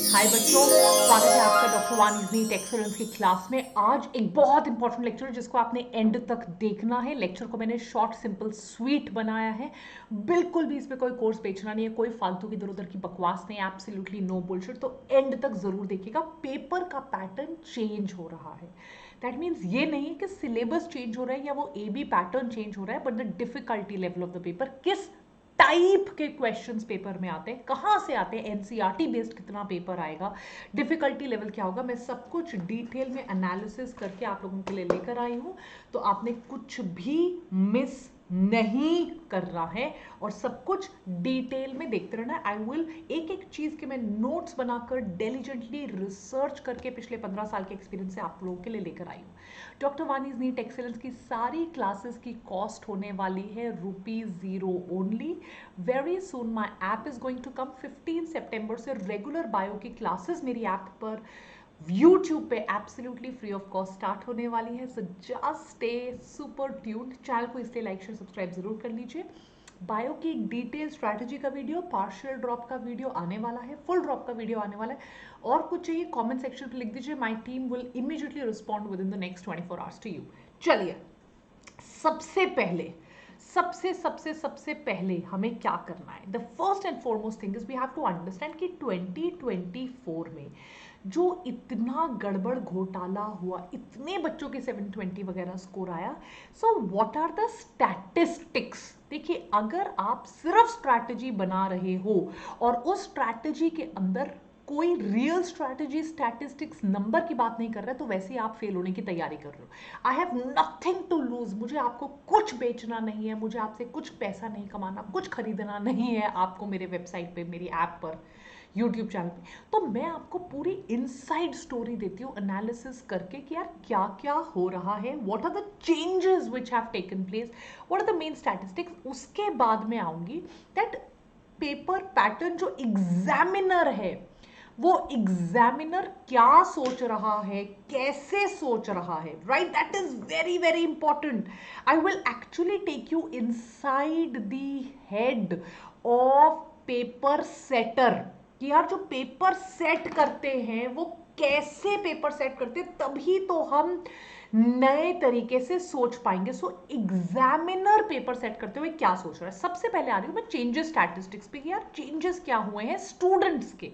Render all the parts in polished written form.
हाय बच्चों, स्वागत है आपका डॉक्टर वानीज नीट एक्सेलेंस की क्लास में। आज एक बहुत इंपॉर्टेंट लेक्चर है जिसको आपने एंड तक देखना है। लेक्चर को मैंने शॉर्ट सिंपल स्वीट बनाया है। बिल्कुल भी इसमें कोई कोर्स बेचना नहीं है, कोई फालतू की इधर उधर की बकवास नहीं है, एब्सोल्युटली नो बुलशिट। तो एंड तक जरूर देखिएगा। पेपर का पैटर्न चेंज हो रहा है। दैट मीन्स ये नहीं है कि सिलेबस चेंज हो रहा है या वो ए बी पैटर्न चेंज हो रहा है, but the difficulty level of the paper, किस टाइप के क्वेश्चंस पेपर में आते हैं, कहाँ से आते हैं, एनसीईआरटी बेस्ड कितना पेपर आएगा, डिफिकल्टी लेवल क्या होगा, मैं सब कुछ डिटेल में एनालिसिस करके आप लोगों के लिए लेकर आई हूँ। तो आपने कुछ भी मिस नहीं करना है और सब कुछ डिटेल में देखते रहना। आई विल एक एक चीज के मैं नोट्स बनाकर डिलीजेंटली रिसर्च करके पिछले 15 साल के एक्सपीरियंस से आप लोगों के लिए लेकर आई हूँ। डॉक्टर वानीज नीट एक्सेलेंस की सारी क्लासेस की कॉस्ट होने वाली है ₹0 only. Very soon my app is going to come. 15 सितंबर से रेगुलर बायो की क्लासेस मेरी ऐप पर YouTube पे absolutely free of cost start होने वाली है। So just stay super tuned. Channel को इसलिए लाइक शेयर सब्सक्राइब जरूर कर लीजिए। बायो की एक डिटेल स्ट्रैटेजी का वीडियो, पार्शियल ड्रॉप का वीडियो आने वाला है, फुल ड्रॉप का वीडियो आने वाला है। और कुछ चाहिए कमेंट सेक्शन पे लिख दीजिए। My team will immediately respond within the next 24 hours to you. चलिए, सबसे पहले सबसे पहले हमें क्या करना है। The first and foremost thing is we have to understand कि 2024 में जो इतना गड़बड़ घोटाला हुआ, इतने बच्चों के 720 वगैरह स्कोर आया। So what are the statistics. देखिए, अगर आप सिर्फ स्ट्रैटेजी बना रहे हो और उस स्ट्रैटेजी के अंदर कोई रियल स्ट्रैटेजी, स्टैटिस्टिक्स, नंबर की बात नहीं कर रहा है, तो वैसे ही आप फेल होने की तैयारी कर रहे हो। I have nothing to lose. मुझे आपको कुछ बेचना नहीं है, मुझे आपसे कुछ पैसा नहीं कमाना, कुछ खरीदना नहीं है आपको मेरे वेबसाइट पे, मेरी ऐप पर, यूट्यूब चैनल पे। तो मैं आपको पूरी इनसाइड स्टोरी देती हूँ एनालिसिस करके कि यार क्या क्या हो रहा है, what are the changes which have taken place, what are the main statistics. उसके बाद में आऊंगी दैट पेपर पैटर्न जो एग्जामिनर है, वो एग्जामिनर क्या सोच रहा है, कैसे सोच रहा है, right. That is very very important. I will actually take you inside the head of paper setter कि यार जो पेपर सेट करते हैं वो कैसे पेपर सेट करते हैं, तभी तो हम नए तरीके से सोच पाएंगे। सो एग्जामिनर पेपर सेट करते हुए क्या सोच रहा है। सबसे पहले आ रही हूं मैं चेंजेस स्टैटिस्टिक्स पे कि यार चेंजेस क्या हुए हैं स्टूडेंट्स के,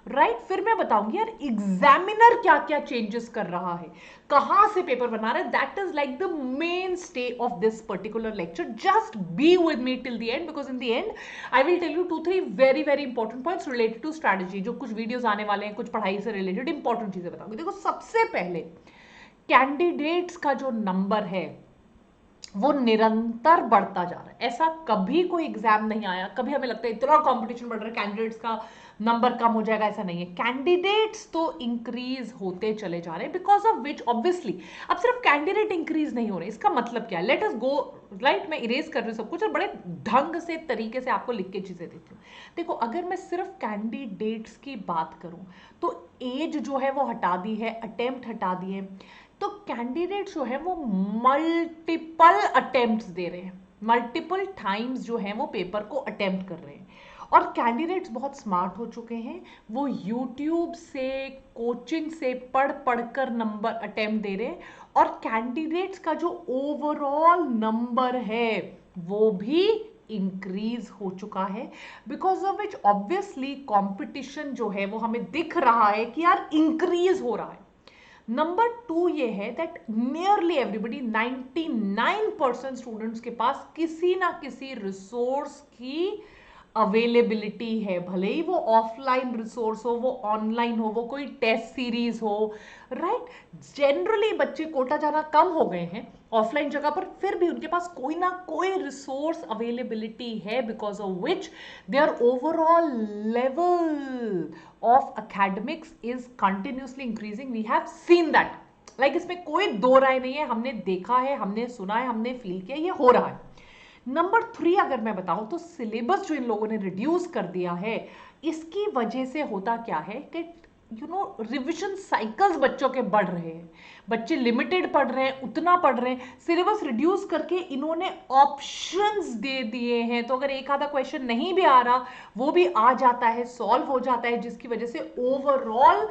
राइट। फिर मैं बताऊंगी यार एग्जामिनर क्या क्या चेंजेस कर रहा है, कहां से पेपर बना रहा है। That is like the main stay of this particular lecture. Just be with me till the end, because in the end I will tell you 2-3 very very important points related to strategy. जो कुछ videos आने वाले हैं, कुछ पढ़ाई से related important चीजें बताऊंगी। देखो, सबसे पहले कैंडिडेट्स का जो नंबर है वो निरंतर बढ़ता जा रहा है। ऐसा कभी कोई एग्जाम नहीं आया, कभी हमें लगता है इतना कंपटीशन बढ़ रहा है कैंडिडेट्स का नंबर कम हो जाएगा, ऐसा नहीं है। कैंडिडेट्स तो इंक्रीज होते चले जा रहे हैं, बिकॉज ऑफ विच ऑब्वियसली अब सिर्फ कैंडिडेट इंक्रीज नहीं हो रहे। इसका मतलब क्या है, लेट अस गो राइट। मैं इरेज कर रही हूँ सब कुछ और बड़े ढंग से, तरीके से आपको लिख के चीजें देती हूँ। देखो, अगर मैं सिर्फ कैंडिडेट्स की बात करूं तो एज जो है वो हटा दी है, अटेम्प्ट हटा दिए। तो कैंडिडेट जो है वो मल्टीपल अटेम्प्ट्स दे रहे हैं, मल्टीपल टाइम्स जो है वो पेपर को अटेम्प्ट कर रहे हैं। और कैंडिडेट्स बहुत स्मार्ट हो चुके हैं, वो यूट्यूब से, कोचिंग से पढ़ पढ़कर नंबर अटेम्प्ट दे रहे हैं। और कैंडिडेट्स का जो ओवरऑल नंबर है वो भी इंक्रीज हो चुका है, because of which obviously competition जो है वो हमें दिख रहा है कि यार इंक्रीज हो रहा है। नंबर 2 ये है दैट नियरली एवरीबडी, 99% स्टूडेंट्स के पास किसी ना किसी रिसोर्स की अवेलेबिलिटी है। भले ही वो ऑफलाइन रिसोर्स हो, वो ऑनलाइन हो, वो कोई टेस्ट सीरीज हो, राइट। जनरली बच्चे कोटा जाना कम हो गए हैं ऑफलाइन जगह पर, फिर भी उनके पास कोई ना कोई रिसोर्स अवेलेबिलिटी है, because of which their overall level of academics is continuously increasing. We have seen that. Like इसमें कोई दो राय नहीं है, हमने देखा है, हमने सुना है, हमने फील किया, ये हो रहा है। नंबर 3 अगर मैं बताऊं तो सिलेबस जो इन लोगों ने रिड्यूस कर दिया है, इसकी वजह से होता क्या है कि रिविजन साइकिल्स बच्चों के बढ़ रहे हैं, बच्चे लिमिटेड पढ़ रहे हैं, उतना पढ़ रहे हैं, सिलेबस रिड्यूस करके इन्होंने ऑप्शंस दे दिए हैं, तो अगर एक आधा क्वेश्चन नहीं भी आ रहा वो भी आ जाता है, सॉल्व हो जाता है, जिसकी वजह से ओवरऑल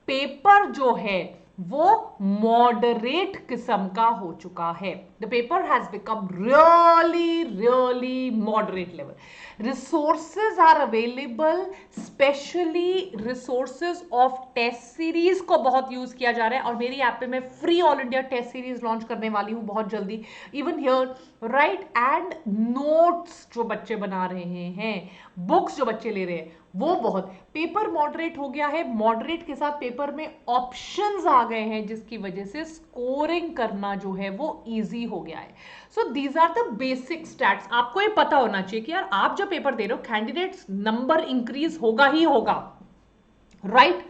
पेपर जो है वो मॉडरेट किस्म का हो चुका है. The paper has become really really moderate level. Resources are available, especially resources of test series को बहुत यूज किया जा रहा है, और मेरी ऐप पे मैं free all India test series launch करने वाली हूं बहुत जल्दी, even here, right. And notes जो बच्चे बना रहे हैं, बुक्स जो बच्चे ले रहे हैं, वो बहुत. पेपर मॉडरेट हो गया है, मॉडरेट के साथ पेपर में ऑप्शंस आ गए हैं, जिसकी वजह से स्कोरिंग करना जो है वो इजी हो गया है. So these are the basic stats. आपको ये पता होना चाहिए कि यार आप जब पेपर दे रहे हो, कैंडिडेट्स नंबर इंक्रीज होगा ही होगा, राइट.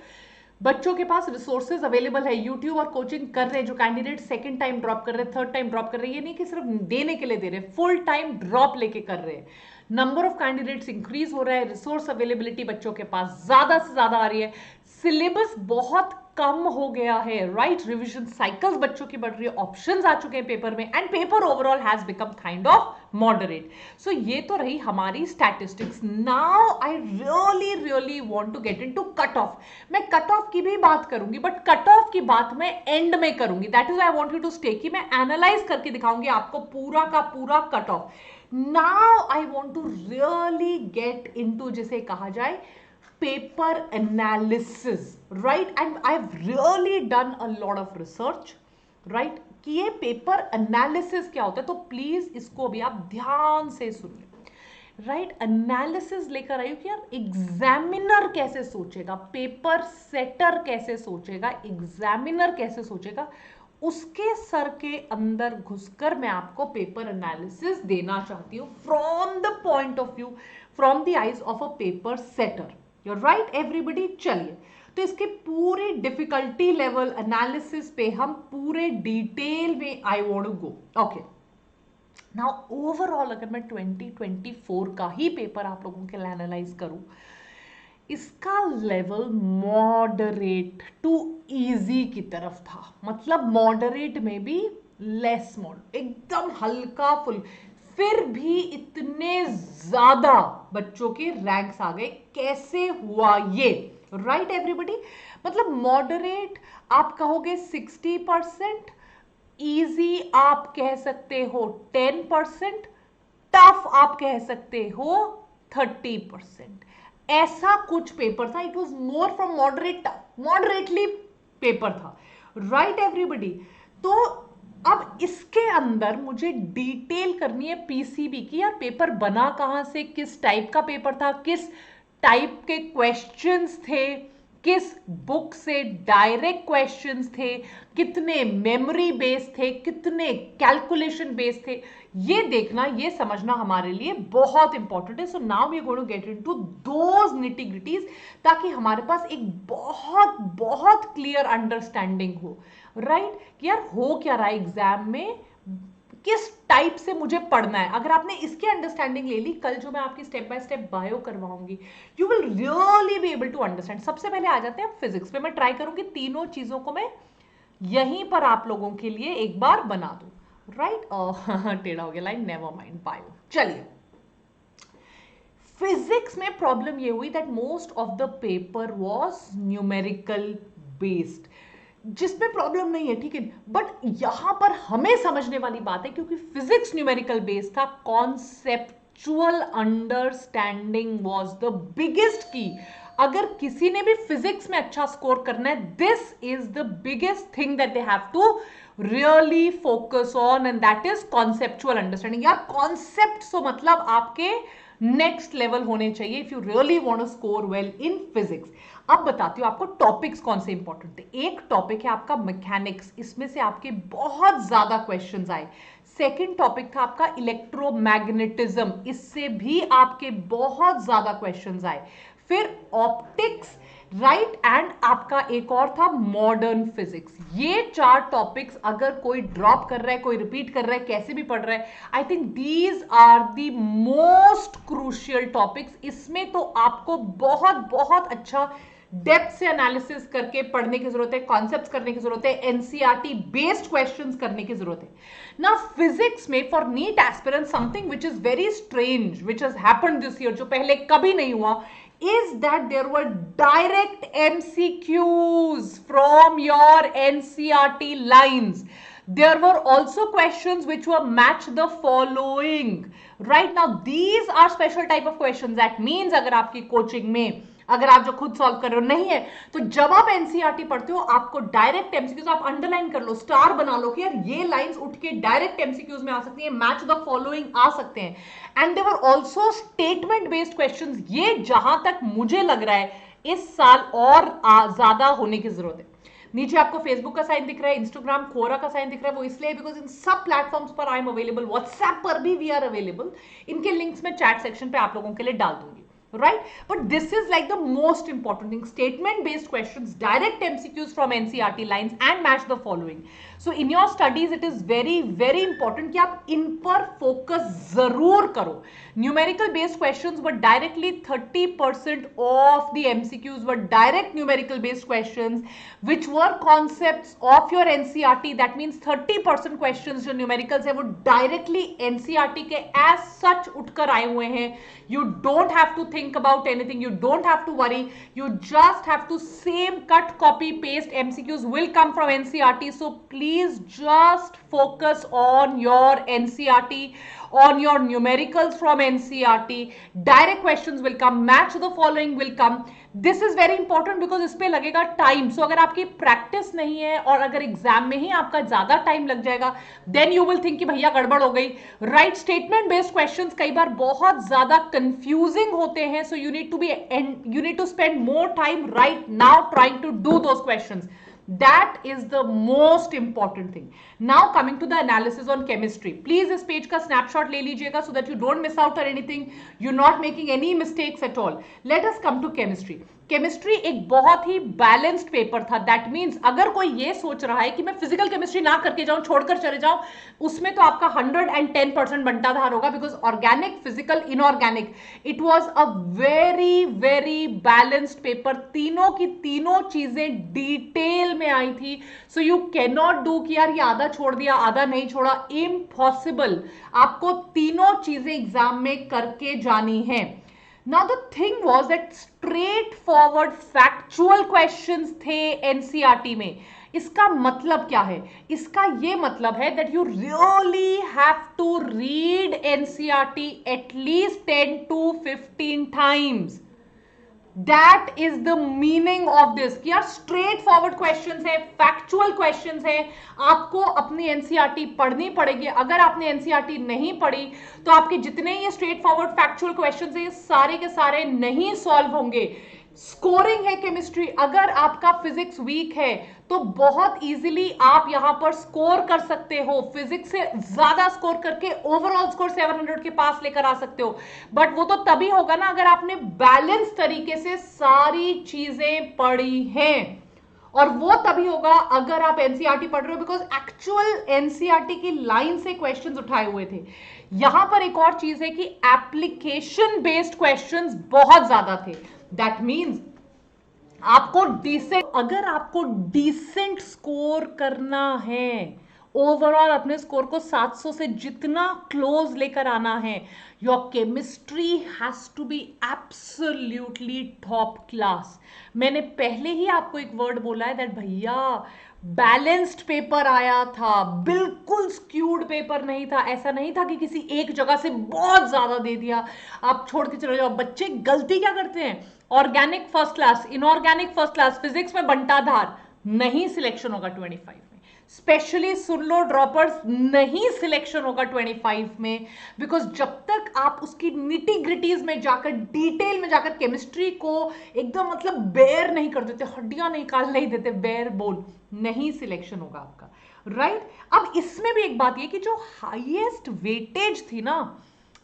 बच्चों के पास रिसोर्सेज अवेलेबल है, यूट्यूब और कोचिंग कर रहे हैं, जो कैंडिडेट सेकंड टाइम ड्रॉप कर रहे हैं, थर्ड टाइम ड्रॉप कर रहे हैं, ये नहीं कि सिर्फ देने के लिए दे रहे हैं, फुल टाइम ड्रॉप लेके कर रहे हैं. नंबर ऑफ कैंडिडेट्स इंक्रीज हो रहा है, रिसोर्स अवेलेबिलिटी बच्चों के पास ज्यादा से ज्यादा आ रही है, सिलेबस बहुत कम हो गया है, राइट. रिविजन साइकिल्स बच्चों की बढ़ रही है, ऑप्शंस आ चुके हैं पेपर में, and paper overall has become kind of moderate. So ये तो रही हमारी statistics. Now I really really want to get into cut off. मैं कट ऑफ की भी बात करूंगी, बट कट ऑफ की बात मैं एंड में करूंगी. That is I want you to stay, कि मैं एनालाइज करके दिखाऊंगी आपको पूरा का पूरा cut off. Now I want to really get into, जिसे कहा जाए, paper analysis, right. And I've really done a lot of research, right, कि ये पेपर एनालिसिस क्या होता है. तो प्लीज इसको भी आप ध्यान से सुनिए, राइट. एनालिसिस लेकर आई कि यार एग्जामिनर कैसे सोचेगा, पेपर सेटर कैसे सोचेगा, एग्जामिनर कैसे सोचेगा, उसके सर के अंदर घुसकर मैं आपको पेपर एनालिसिस देना चाहती हूँ, from the point of view, from the eyes of a paper setter. You're right everybody. चलिए, तो इसके पूरे डिफिकल्टी लेवल एनालिसिस पे हम पूरे डिटेल में I want to go. Okay, now overall अगर मैं 2024 का ही पेपर आप लोगों के लिए एनालाइज करूं, इसका लेवल मॉडरेट टू इजी की तरफ था. मतलब मॉडरेट में भी लेस एकदम हल्का फुल, फिर भी इतने ज्यादा बच्चों के रैंक्स आ गए. कैसे हुआ ये, राइट एवरीबडी. मतलब मॉडरेट आप कहोगे 60%, इजी आप कह सकते हो 10%, टफ आप कह सकते हो 30%. ऐसा कुछ पेपर था. It was more from moderate, moderately paper था, राइट एवरीबडी. तो अब इसके अंदर मुझे डिटेल करनी है पीसीबी की, यार पेपर बना कहां से, किस टाइप का पेपर था, किस टाइप के क्वेश्चंस थे, किस बुक से डायरेक्ट क्वेश्चंस थे, कितने मेमोरी बेस्ड थे, कितने कैलकुलेशन बेस्ड थे. ये देखना, ये समझना हमारे लिए बहुत इंपॉर्टेंट है. So now we are going to get into those nitty-gritties, ताकि हमारे पास एक बहुत बहुत क्लियर अंडरस्टैंडिंग हो, राइट. यार हो क्या रहा है एग्जाम में, किस टाइप से मुझे पढ़ना है. अगर आपने इसकी अंडरस्टैंडिंग ले ली, कल जो मैं आपकी स्टेप बाय स्टेप बायो करवाऊंगी, you will really be able to understand. सबसे पहले आ जाते हैं फिजिक्स पे. मैं ट्राई करूंगी तीनों चीजों को मैं यहीं पर आप लोगों के लिए एक बार बना दूं, राइट. टेढ़ा हो गया लाइन, नेवर माइंड. बायो, चलिए. फिजिक्स में प्रॉब्लम ये हुई that most of the paper was numerical based, जिसमें प्रॉब्लम नहीं है, ठीक है. बट यहां पर हमें समझने वाली बात है, क्योंकि फिजिक्स न्यूमेरिकल बेस्ड था, conceptual understanding was the biggest की. अगर किसी ने भी फिजिक्स में अच्छा स्कोर करना है, this is the biggest thing that they have to really focus on, and that is conceptual understanding. यार कॉन्सेप्ट सो मतलब आपके नेक्स्ट लेवल होने चाहिए if you really want to score well in physics. अब बताती हूँ आपको टॉपिक्स कौन से इंपॉर्टेंट थे. एक टॉपिक है आपका मैकेनिक्स, इसमें से आपके बहुत ज्यादा क्वेश्चंस आए. सेकंड टॉपिक था आपका इलेक्ट्रोमैग्नेटिज्म, इससे भी आपके बहुत ज्यादा क्वेश्चंस आए. फिर ऑप्टिक्स, राइट, एंड आपका एक और था मॉडर्न फिजिक्स. ये चार टॉपिक्स अगर कोई ड्रॉप कर रहा है, कोई रिपीट कर रहा है, कैसे भी पढ़ रहा है, I think these are the most crucial topics. इसमें तो आपको बहुत बहुत अच्छा डेप्थ से एनालिसिस करके पढ़ने की जरूरत है, कॉन्सेप्ट्स करने की जरूरत है, एनसीईआरटी बेस्ड क्वेश्चंस करने की जरूरत है ना। फिजिक्स में for NEET aspirant something which is very strange which has happened this year, जो पहले कभी नहीं हुआ, is that there were direct MCQs from your NCERT lines. There were also questions which were match the following. Right now, these are special type of questions. That means अगर आपकी coaching में, अगर आप जो खुद सॉल्व कर रहे हो नहीं है, तो जब आप एनसीईआरटी पढ़ते हो आपको डायरेक्ट एमसीक्यूज, आप अंडरलाइन कर लो, स्टार बना लो कि यार ये लाइंस उठ के डायरेक्ट एमसीक्यूज में आ सकती है, मैच द फॉलोइंग आ सकते हैं। And they're also statement based questions. ये जहां तक मुझे लग रहा है इस साल और ज्यादा होने की जरूरत है। नीचे आपको फेसबुक का साइन दिख रहा है, इंस्टाग्राम कोरा का साइन दिख रहा है, वो इसलिए बिकॉज इन सब प्लेटफॉर्म्स पर आई एम अवेलेबल, व्हाट्सएप पर भी वी आर अवेलेबल। इनके लिंक्स मैं चैट सेक्शन पे आप लोगों के लिए डाल दूंगी, right? But this is like the most important thing, statement based questions, direct MCQs from NCERT lines and match the following. So in your studies it is very very important कि आप इन पर focus जरूर करो। numerical based questions were directly 30% of the MCQs were direct numerical based questions which were concepts of your NCERT. that means 30% questions जो numericals है वो directly NCERT के as such उठकर आए हुए हैं। you don't have to think about anything, you don't have to worry, you just have to same cut copy paste, MCQs will come from NCERT. so please just focus on your NCERT, on your numericals from NCERT. direct questions will come, match the following will come. this is very important because इस पे लगेगा time. सो अगर आपकी practice नहीं है और अगर exam में ही आपका ज्यादा टाइम लग जाएगा, देन यू विल थिंक कि भैया गड़बड़ हो गई। राइट, स्टेटमेंट बेस्ड क्वेश्चंस कई बार बहुत ज्यादा कंफ्यूजिंग होते हैं, so you need to spend more time right now trying to do those questions. That is the most important thing. Now coming to the analysis on chemistry. Please इस page का snapshot ले लीजिएगा so that you don't miss out on anything. You're not making any mistakes at all. Let us come to chemistry. Chemistry एक बहुत ही balanced paper था। That means अगर कोई ये सोच रहा है कि मैं फिजिकल केमिस्ट्री ना करके जाऊं, छोड़कर चले जाऊं, उसमें तो आपका 110% बंटाधार होगा, because organic, physical, inorganic, it was a very very balanced paper. तीनों की तीनों चीजें डिटेल में आई थी। So you can not do कि यार ये आधा छोड़ दिया, आधा नहीं छोड़ा, इम्पॉसिबल। आपको तीनों चीजें एग्जाम में करके जानी है। Now the thing was that straightforward factual questions थे NCERT में। इसका मतलब क्या है? इसका ये मतलब है that you really have to read NCERT at least 10 to 15 times. That is the meaning of this कि यार स्ट्रेट फॉरवर्ड क्वेश्चंस है, फैक्चुअल क्वेश्चंस है, आपको अपनी एनसीईआरटी पढ़नी पड़ेगी। अगर आपने एनसीईआरटी नहीं पढ़ी तो आपके जितने ये स्ट्रेट फॉरवर्ड फैक्चुअल क्वेश्चंस है ये सारे के सारे नहीं सॉल्व होंगे। स्कोरिंग है केमिस्ट्री, अगर आपका फिजिक्स वीक है तो बहुत इजीली आप यहां पर स्कोर कर सकते हो, फिजिक्स से ज्यादा स्कोर करके ओवरऑल स्कोर 700 के पास लेकर आ सकते हो। बट वो तो तभी होगा ना अगर आपने बैलेंस तरीके से सारी चीजें पढ़ी हैं, और वो तभी होगा अगर आप एनसीईआरटी पढ़ रहे हो, बिकॉज एक्चुअल एनसीईआरटी की लाइन से क्वेश्चंस उठाए हुए थे। यहां पर एक और चीज है कि एप्लीकेशन बेस्ड क्वेश्चंस बहुत ज्यादा थे। दैट मीन्स आपको डिसेंट, अगर आपको डिसेंट स्कोर करना है, ओवरऑल अपने स्कोर को 700 से जितना क्लोज लेकर आना है, your chemistry has to be absolutely top class. मैंने पहले ही आपको एक वर्ड बोला है दैट भैया बैलेंस्ड पेपर आया था, बिल्कुल स्क्यूड पेपर नहीं था। ऐसा नहीं था कि किसी एक जगह से बहुत ज्यादा दे दिया आप छोड़ के चले जाओ। बच्चे गलती क्या करते हैं, organic first class, inorganic first class, physics में बंटाधार, नहीं सिलेक्शन होगा 25 में। स्पेशली सुन लो ड्रॉपर्स, नहीं सिलेक्शन होगा 25 में, बिकॉज जब तक आप उसकी निटी ग्रिटीज में जाकर, डिटेल में जाकर केमिस्ट्री को एकदम मतलब बेयर नहीं कर देते, हड्डियां निकाल नहीं देते, बेयर बोल, नहीं सिलेक्शन होगा आपका। राइट, अब इसमें भी एक बात ये कि जो हाईएस्ट वेटेज थी ना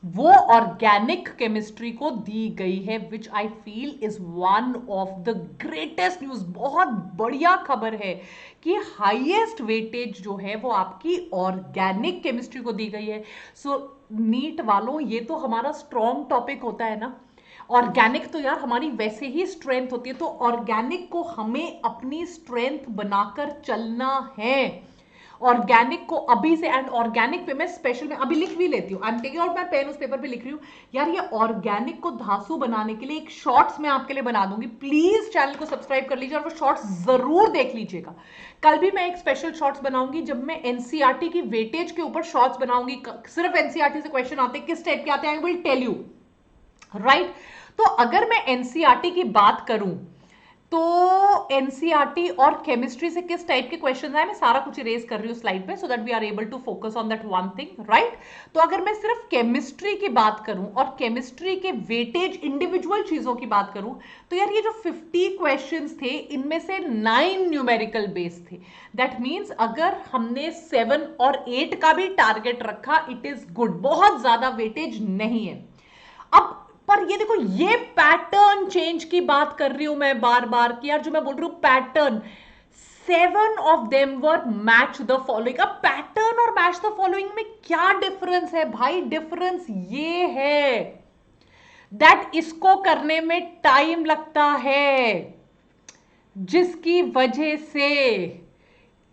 वो ऑर्गेनिक केमिस्ट्री को दी गई है, which I feel is one of the greatest news. बहुत बढ़िया खबर है कि हाईएस्ट वेटेज जो है वो आपकी ऑर्गेनिक केमिस्ट्री को दी गई है। सो नीट वालों, ये तो हमारा स्ट्रॉन्ग टॉपिक होता है ना, ऑर्गेनिक तो यार हमारी वैसे ही स्ट्रेंथ होती है, तो ऑर्गेनिक को हमें अपनी स्ट्रेंथ बनाकर चलना है। ऑर्गेनिक को अभी से, एंड ऑर्गेनिक पे मैं स्पेशल में अभी लिख भी लेती हूँ, I am taking out my pen, उस पेपर पे लिख रही हूँ यार, ये ऑर्गेनिक को धांसू बनाने के लिए एक शॉर्ट्स मैं आपके लिए बना दूंगी। प्लीज चैनल को सब्सक्राइब कर लीजिए और वो शॉर्ट्स जरूर देख लीजिएगा। कल भी मैं एक स्पेशल शॉर्ट्स बनाऊंगी जब मैं एनसीईआरटी की वेटेज के ऊपर शॉर्ट्स बनाऊंगी। सिर्फ एनसीईआरटी से क्वेश्चन आते हैं, किस टाइप के आते हैं, I will tell you, right. तो अगर मैं एनसीईआरटी की बात करूं तो एनसीईआरटी और केमिस्ट्री से किस टाइप के क्वेश्चन आए, मैं सारा कुछ इरेज कर रही हूँ स्लाइड पे, so that we are able to focus on that one thing, right. तो अगर मैं सिर्फ केमिस्ट्री की बात करूं और केमिस्ट्री के वेटेज इंडिविजुअल चीजों की बात करूं, तो यार ये जो 50 क्वेश्चंस थे इनमें से 9 न्यूमेरिकल बेस थे। दैट मीन्स अगर हमने 7 और 8 का भी टारगेट रखा, इट इज गुड, बहुत ज्यादा वेटेज नहीं है। अब पर ये देखो, ये पैटर्न चेंज की बात कर रही हूं मैं बार बार कि यार जो मैं बोल रही हूं pattern, 7 of them were match the following. अब पैटर्न और मैच द फॉलोइंग में क्या डिफरेंस है भाई? डिफरेंस ये है दैट इसको करने में टाइम लगता है, जिसकी वजह से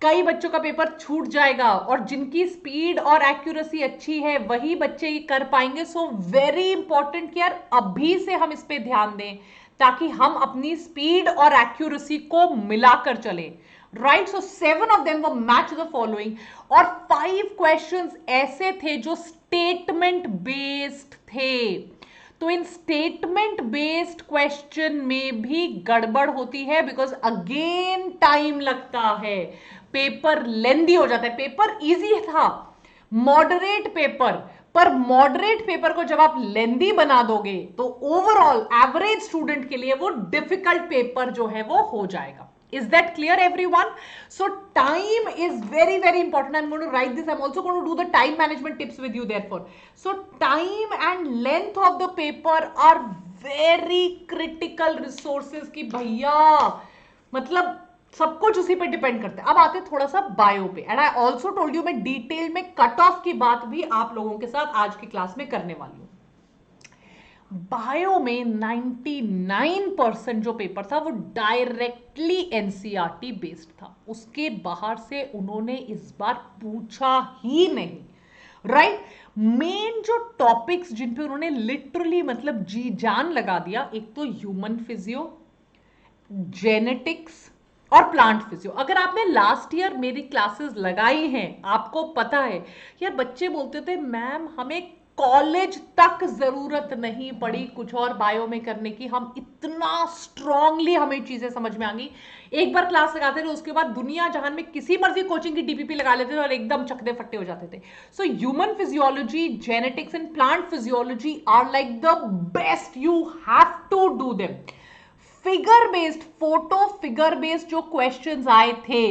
कई बच्चों का पेपर छूट जाएगा, और जिनकी स्पीड और एक्यूरेसी अच्छी है वही बच्चे कर पाएंगे। सो वेरी इंपॉर्टेंट कि यार अभी से हम इस पे ध्यान दें ताकि हम अपनी स्पीड और एक्यूरेसी को मिलाकर चले, राइट। सो 7 ऑफ देम वो मैच द फॉलोइंग, और 5 क्वेश्चंस ऐसे थे जो स्टेटमेंट बेस्ड थे। तो इन स्टेटमेंट बेस्ड क्वेश्चन में भी गड़बड़ होती है, बिकॉज अगेन टाइम लगता है, पेपर लेंदी हो जाता है। पेपर इजी था, मॉडरेट पेपर, पर मॉडरेट पेपर को जब आप लेंदी बना दोगे तो ओवरऑल एवरेज स्टूडेंट के लिए वो डिफिकल्ट पेपर जो है वो हो जाएगा। Is that clear, everyone? So time is very, very important. I'm going to write this. I'm also going to do the time management tips with you therefore. So time and length of the paper are very critical resources कि भैया मतलब सब कुछ उसी पे depend करता है। अब आते हैं थोड़ा सा बायो पे, and I also told you मैं डिटेल में कट ऑफ की बात भी आप लोगों के साथ आज की क्लास में करने वाली हूं। बायो में 99% जो पेपर था वो डायरेक्टली एनसीईआरटी बेस्ड था, उसके बाहर से उन्होंने इस बार पूछा ही नहीं, राइट। मेन जो टॉपिक्स जिन पे उन्होंने लिटरली मतलब जी जान लगा दिया, एक तो ह्यूमन फिजियो, जेनेटिक्स और प्लांट फिजियो। अगर आपने लास्ट ईयर मेरी क्लासेस लगाई हैं, आपको पता है यार, बच्चे बोलते थे मैम हमें कॉलेज तक जरूरत नहीं पड़ी कुछ और बायो में करने की, हम इतना स्ट्रांगली हमें चीजें समझ में आ गई। एक बार क्लास लगाते थे, उसके बाद दुनिया जहान में किसी मर्जी कोचिंग की डीपीपी लगा लेते थे और एकदम चकदे फट्टे हो जाते थे। So human physiology, genetics and plant physiology are like the best, you have to do them. Figure based, photo figure based जो क्वेश्चंस आए थे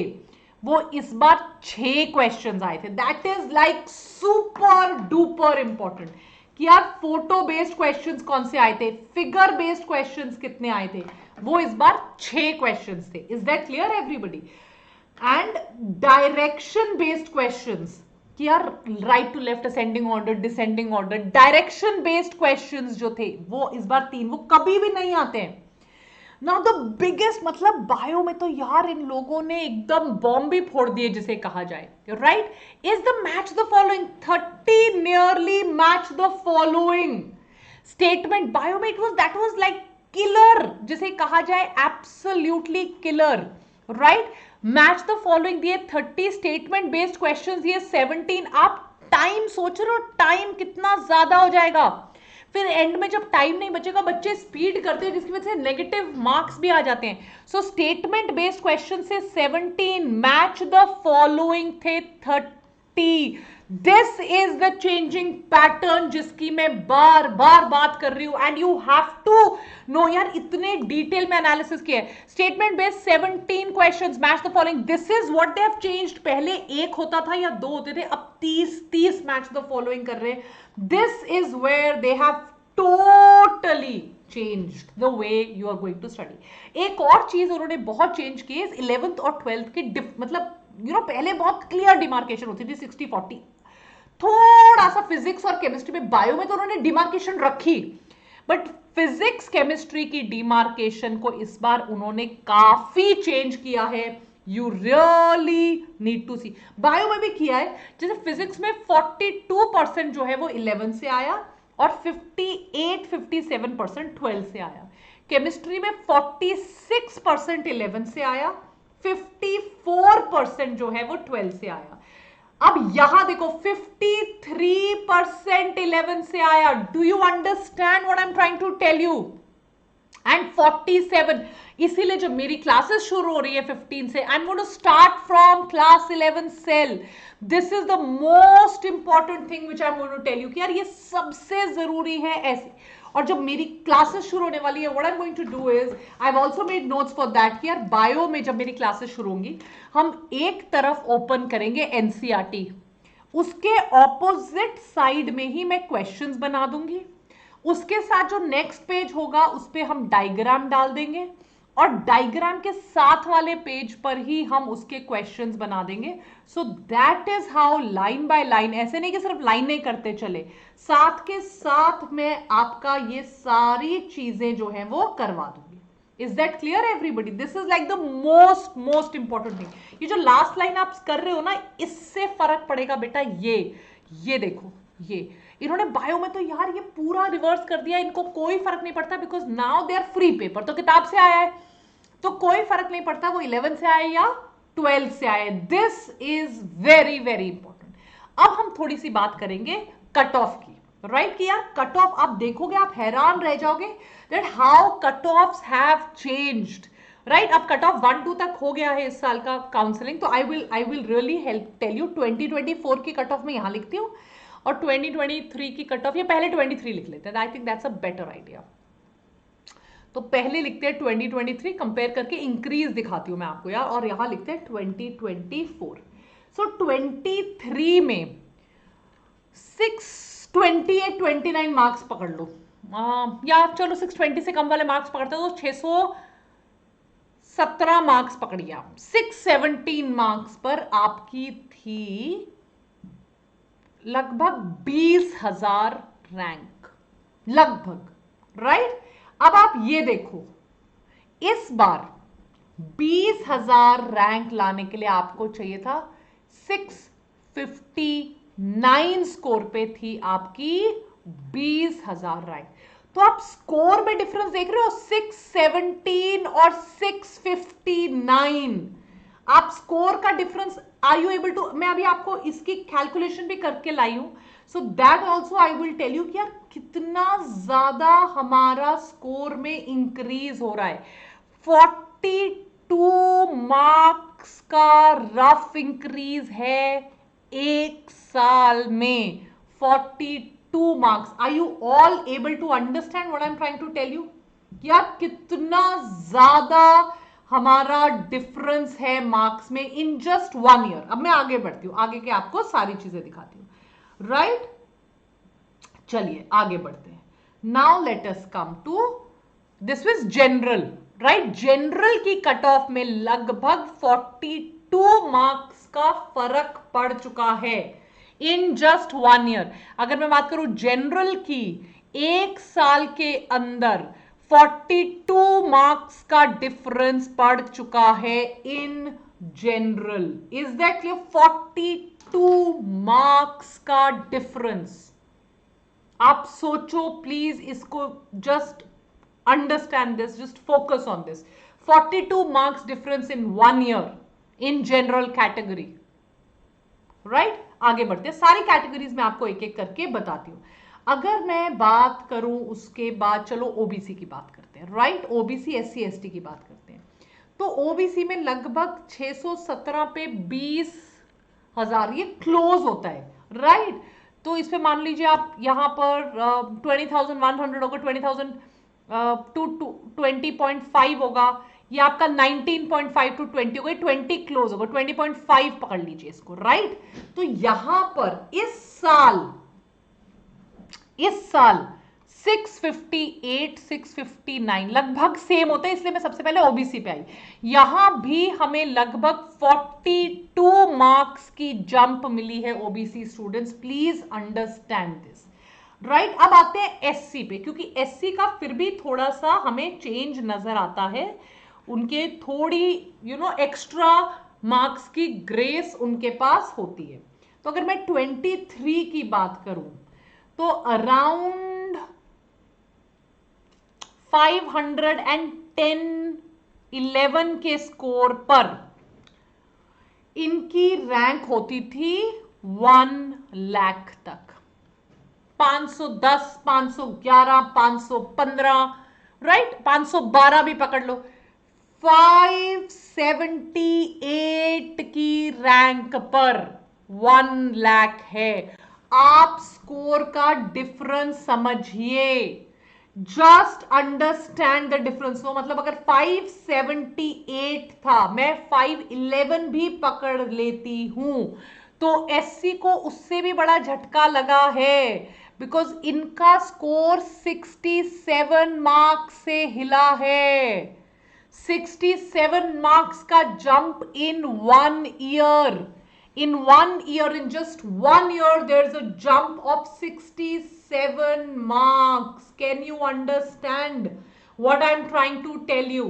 वो इस बार 6 क्वेश्चंस आए थे। That is like super duper important कि यार फोटो बेस्ड क्वेश्चंस कौन से आए थे, फिगर बेस्ड क्वेश्चंस कितने आए थे, वो इस बार 6 क्वेश्चंस थे। Is that clear everybody? And direction based questions कि यार right to left, ascending order, descending order, direction based questions जो थे वो इस बार 3, वो कभी भी नहीं आते हैं। नाउ द बिगेस्ट, मतलब बायो में तो यार इन लोगों ने एकदम बॉम्ब भी फोड़ दिए जिसे कहा जाए, right. Is the match the following, 30 nearly match the following statement bio में, it was that was like killer जिसे कहा जाए, absolutely killer, right. Match the following दिए 30, स्टेटमेंट बेस्ड क्वेश्चंस दिए 17। आप टाइम सोच रहे हो, टाइम कितना ज्यादा हो जाएगा, फिर एंड में जब टाइम नहीं बचेगा बच्चे स्पीड करते हैं जिसकी वजह से नेगेटिव मार्क्स भी आ जाते हैं। सो स्टेटमेंट बेस्ड क्वेश्चन से 17, मैच द फॉलोइंग थे 30। This is the changing pattern जिसकी मैं बार बार बात कर रही हूं, and you have to know यार, इतने डिटेल में एनालिसिस किया है। Statement based 17 questions, match the following, this is what they have changed. पहले एक होता था या 2 होते थे, अब 30 मैच द फॉलोइंग कर रहे हैं। This is where they have totally changed the way you are going to study। एक और चीज उन्होंने बहुत चेंज की है 11th और 12th की मतलब पहले बहुत क्लियर डिमार्केशन होती थी 60-40, थोड़ा सा फिजिक्स और केमिस्ट्री में, बायो में तो उन्होंने डिमार्केशन रखी, बट फिजिक्स केमिस्ट्री की डिमार्केशन को इस बार उन्होंने काफी चेंज किया है। You really need to see. Bio में भी किया है, जैसे फिजिक्स में 42% जो है वो 11 से आया और 57% 12 से आया। केमिस्ट्री में 46% 11 से आया, 54% जो है वो 12 से आया। अब यहां देखो 53% 11 से आया। Do you understand what I am trying to tell you? And 47, इसीलिए जब मेरी क्लासेस शुरू हो रही है 15 से, I am going to start from class 11 cell. This is the most important thing which I am going to tell you कि यार ये सबसे जरूरी है ऐसे। और जब मेरी क्लासेस शुरू होने वाली है, what I am going to do is I have also made notes for that कि यार बायो में जब मेरी क्लासेस शुरू होंगी, हम एक तरफ ओपन करेंगे एनसीईआरटी, उसके ऑपोजिट साइड में ही मैं क्वेश्चंस बना दूंगी। उसके साथ जो नेक्स्ट पेज होगा उस पे हम डायग्राम डाल देंगे और डायग्राम के साथ वाले पेज पर ही हम उसके क्वेश्चंस बना देंगे। So that is how line by line, ऐसे नहीं कि सिर्फ लाइन नहीं करते चले, साथ के साथ मैं आपका ये सारी चीजें जो है वो करवा दूंगी। Is that clear everybody? This is like the most important thing. ये जो लास्ट लाइन आप कर रहे हो ना, इससे फर्क पड़ेगा बेटा। ये देखो, ये इन्होंने बायो में तो यार ये पूरा रिवर्स कर दिया, इनको कोई फर्क नहीं पड़ता because now they are free. Paper तो किताब से आया है तो कोई फर्क नहीं पड़ता वो 11 से आए या 12 से आए। This is very very important. अब हम थोड़ी सी बात करेंगे कट ऑफ की, राइट? कि यार कट ऑफ आप देखोगे आप हैरान रह जाओगे that how cut offs have changed, right? अब कट ऑफ 1-2 तक हो गया है इस साल का काउंसलिंग, तो I will really help tell you. 2024 की कट ऑफ मैं यहां लिखती हूं और 2023 की कट ऑफ, ये पहले 23 लिख लेते हैं, I think that's a better idea. तो पहले लिखते हैं 2023 कंपेयर करके इंक्रीज दिखाती हूं मैं आपको यार, और यहां लिखते हैं 2024। सो 23 में 628-29 मार्क्स पकड़ लो, या चलो 620 से कम वाले मार्क्स पकड़ते हो तो 617 मार्क्स पकड़िए आप। 617 मार्क्स पर आपकी थी लगभग 20,000 रैंक, लगभग, राइट? अब आप ये देखो, इस बार 20,000 रैंक लाने के लिए आपको चाहिए था 659 स्कोर पे थी आपकी 20,000 रैंक। तो आप स्कोर में डिफरेंस देख रहे हो, 617 और 659। आप स्कोर का difference are you able to, मैं अभी आपको इसकी कैलकुलेशन भी करके लाई हूं, so that also I will tell you कि यार कितना ज्यादा हमारा स्कोर में इंक्रीज हो रहा है। 42 मार्क्स का रफ इंक्रीज है एक साल में। 42 marks. Are you all able to understand what I am trying to tell you? यार कितना ज्यादा हमारा डिफरेंस है मार्क्स में इन जस्ट 1 ईयर। अब मैं आगे बढ़ती हूं, आगे के आपको सारी चीजें दिखाती हूं, राइट? चलिए आगे बढ़ते हैं। Now let us come to, this was general, right? General की कट ऑफ में लगभग 42 मार्क्स का फर्क पड़ चुका है इन जस्ट 1 ईयर। अगर मैं बात करूं जनरल की, एक साल के अंदर 42 मार्क्स का डिफरेंस पड़ चुका है in general. Is that clear? 42 marks का डिफरेंस। आप सोचो प्लीज, इसको just understand this, just focus on this. 42 marks difference in 1 year in general category, right? आगे बढ़ते हैं, सारी कैटेगरीज में आपको एक एक करके बताती हूं। अगर मैं बात करूं उसके बाद, चलो ओबीसी की बात करते हैं, राइट? ओबीसी एससी एसटी की बात करते हैं। तो ओबीसी में लगभग 617 पे 20,000 ये क्लोज होता है, राइट? तो इस पे मान लीजिए आप यहां पर 20,100 होगा, 20,000 टू 20.5 होगा, ये आपका 19.5 टू 20 होगा, 20 क्लोज होगा, 20.5 पकड़ लीजिए इसको, राइट? तो यहां पर इस साल 658 659 लगभग सेम होता है, इसलिए मैं सबसे पहले ओबीसी पे आई। यहां भी हमें लगभग 42 मार्क्स की जंप मिली है OBC students, please understand this. Right अब आते हैं एससी पे, क्योंकि एससी का फिर भी थोड़ा सा हमें चेंज नजर आता है, उनके थोड़ी एक्स्ट्रा मार्क्स की ग्रेस उनके पास होती है। तो अगर मैं 23 की बात करूं तो अराउंड 510 11 के स्कोर पर इनकी रैंक होती थी 1 लाख तक, 510, 511, 515, राइट, 512 भी पकड़ लो। 578 की रैंक पर 1 लाख है। आप स्कोर का डिफरेंस समझिए, जस्ट अंडरस्टैंड द डिफरेंस। वो मतलब अगर 578 था, मैं 511 भी पकड़ लेती हूं, तो एससी को उससे भी बड़ा झटका लगा है, बिकॉज इनका स्कोर 67 मार्क्स से हिला है। 67 मार्क्स का jump in 1 year. In 1 year, in just 1 year, there's a jump of 67 marks. Can you understand what I'm trying to tell you?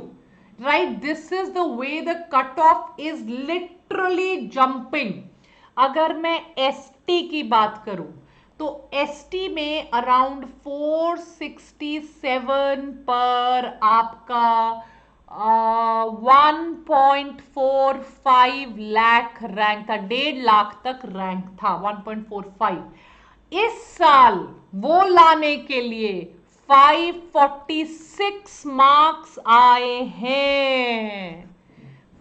Right? This is the way the cutoff is literally jumping. अगर मैं ST की बात करूं तो ST में around 467 पर आपका 1.45 lakh rank था, 1.5 लाख तक रैंक था, 1.45। इस साल वो लाने के लिए 546 मार्क्स आए हैं,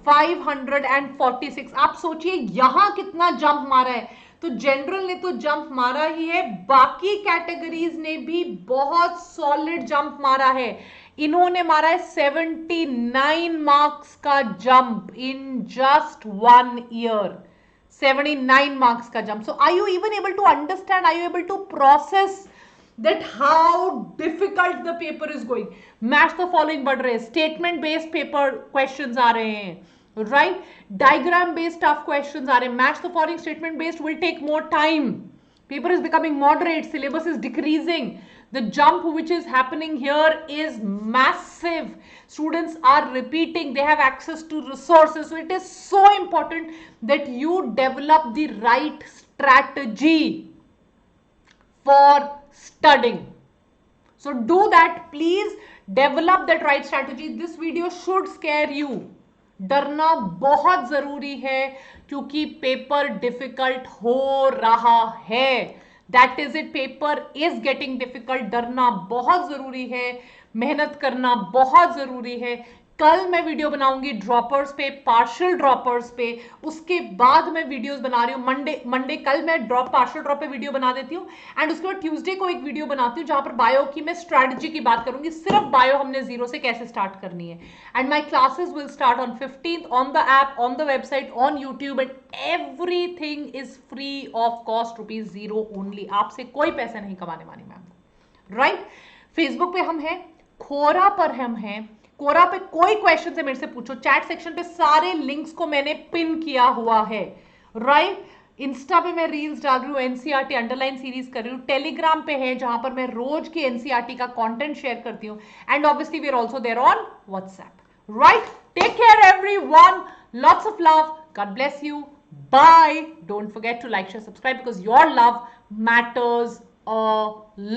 546। आप सोचिए यहां कितना जंप मारा है। तो जनरल ने तो जंप मारा ही है, बाकी कैटेगरीज ने भी बहुत सॉलिड जंप मारा है। इन्होंने मारा है 79 मार्क्स का jump in just 1 year। 79 marks का jump. So are you even able to understand, are you able to process that how difficult the paper is going? Match the following बढ़ रहे हैं, statement based paper questions आ रहे हैं, right? Diagram based tough questions आ रहे हैं, match the following statement based will take more time. Paper is becoming moderate, syllabus is decreasing, the jump which is happening here is massive, students are repeating, they have access to resources, so it is so important that you develop the right strategy for studying. So do that, please develop that right strategy. This video should scare you. डरना बहुत जरूरी है क्योंकि paper difficult हो रहा है। That is it, paper is getting difficult. डरना बहुत जरूरी है, मेहनत करना बहुत जरूरी है। कल मैं वीडियो बनाऊंगी ड्रॉपर्स पे, पार्शियल ड्रॉपर्स पे, उसके बाद मैं वीडियोस बना रही हूँ मंडे कल मैं पार्शियल ड्रॉप पे वीडियो बना देती हूँ, एंड उसके बाद ट्यूसडे को एक वीडियो बनाती हूँ जहां पर बायो की मैं स्ट्रैटेजी की बात करूंगी, सिर्फ बायो हमने जीरो से कैसे स्टार्ट करनी है। And my classes will start on 15th on the app, on the website, on YouTube, and everything is free of cost, ₹0 only. आपसे कोई पैसे नहीं कमाने वाली मैम, राइट? फेसबुक पे हम हैं, खोरा पर हम हैं, कोरा पे कोई क्वेश्चन है मेरे से पूछो, चैट सेक्शन पे सारे लिंक्स को मैंने पिन किया हुआ है, राइट? इंस्टा पे मैं रील्स डाल रही हूँ, एनसीईआरटी अंडरलाइन सीरीज कर रही हूँ, टेलीग्राम पे है जहां पर मैं रोज की एनसीईआरटी का कंटेंट शेयर करती हूँ, and obviously we are also there on WhatsApp, right? Take care everyone, lots of love, God bless you, bye. Don't forget to like, share, subscribe because your love matters a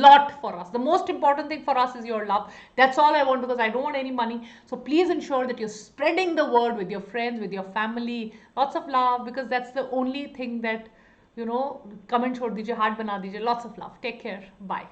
lot for us. The most important thing for us is your love. That's all I want because I don't want any money. So please ensure that you're spreading the word with your friends, with your family. Lots of love because that's the only thing that, comment chhod dijiye, heart bana dijiye. Lots of love. Take care. Bye.